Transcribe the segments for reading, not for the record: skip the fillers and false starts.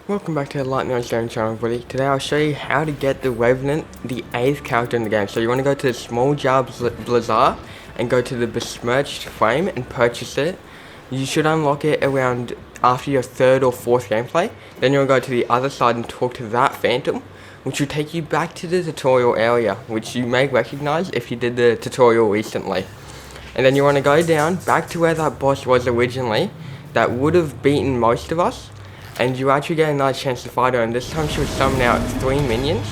Welcome back to the Lightning on Game channel, everybody. Today I'll show you how to get the Revenant, the 8th character in the game. So you want to go to the small jar bazaar and go to the besmirched frame and purchase it. You should unlock it around after your 3rd or 4th gameplay. Then you'll go to the other side and talk to that phantom, which will take you back to the tutorial area, which you may recognize if you did the tutorial recently. And then you want to go down back to where that boss was originally, that would have beaten most of us. And you actually get another chance to fight her, and this time she will summon out 3 minions.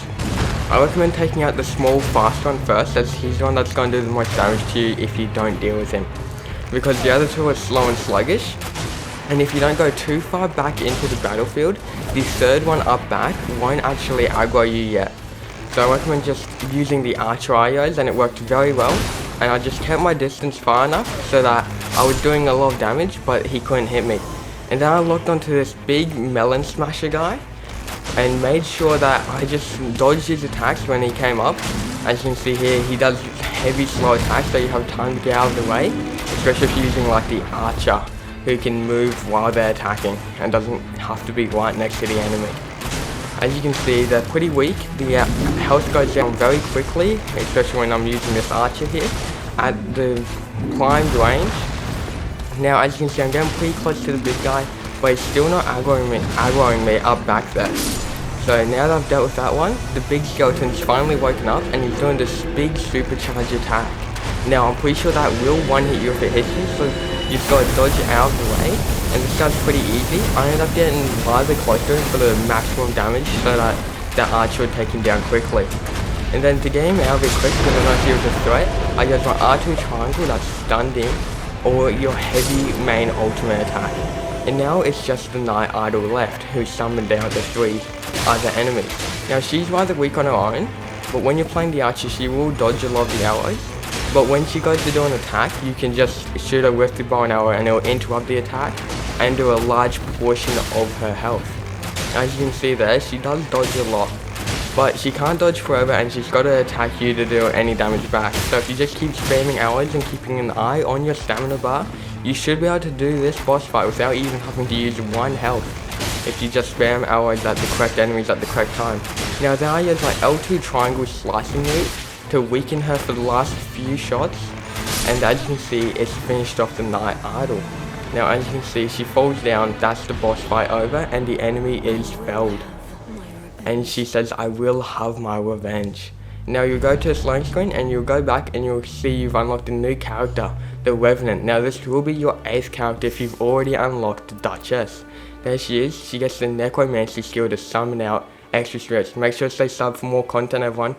I recommend taking out the small fast one first, as he's the one that's going to do the most damage to you if you don't deal with him. Because the other two are slow and sluggish, and if you don't go too far back into the battlefield, the 3rd one up back won't actually aggro you yet. So I recommend just using the archer IOs, and it worked very well. And I just kept my distance far enough so that I was doing a lot of damage, but he couldn't hit me. And then I locked onto this big melon smasher guy and made sure that I just dodged his attacks when he came up. As you can see here, he does heavy slow attacks, so you have time to get out of the way, especially if you're using like the archer, who can move while they're attacking and doesn't have to be right next to the enemy. As you can see, they're pretty weak. The health goes down very quickly, especially when I'm using this archer here at the primed range. Now, as you can see, I'm getting pretty close to the big guy, but he's still not aggroing me up back there. So now that I've dealt with that one, the big skeleton's finally woken up and he's doing this big supercharge attack. Now, I'm pretty sure that will one-hit you if it hits you, so you've got to dodge out of the way. And this guy's pretty easy. I ended up getting rather closer for the maximum damage so that the archer would take him down quickly. And then to get him out of it quick, because I know he was a threat, I used my R2 triangle that stunned him, or your heavy main ultimate attack. And now it's just the Night Idol left, who summoned out the 3 other enemies. Now she's rather weak on her own, but when you're playing the archer she will dodge a lot of the arrows. But when she goes to do an attack, you can just shoot her with the bow and arrow and it will interrupt the attack and do a large portion of her health. As you can see there, she does dodge a lot, but she can't dodge forever and she's got to attack you to do any damage back. So if you just keep spamming arrows and keeping an eye on your stamina bar, you should be able to do this boss fight without even having to use 1 health, if you just spam arrows at the correct enemies at the correct time. Now there I use my L2 triangle slicing route to weaken her for the last few shots, and as you can see, it's finished off the Night Idol. Now as you can see, she falls down, that's the boss fight over, and the enemy is felled. And she says, I will have my revenge. Now you'll go to the loading screen and you'll go back and you'll see you've unlocked a new character, the Revenant. Now this will be your 8th character if you've already unlocked the Duchess. There she is, she gets the Necromancer skill to summon out extra spirits. Make sure to stay sub for more content, everyone.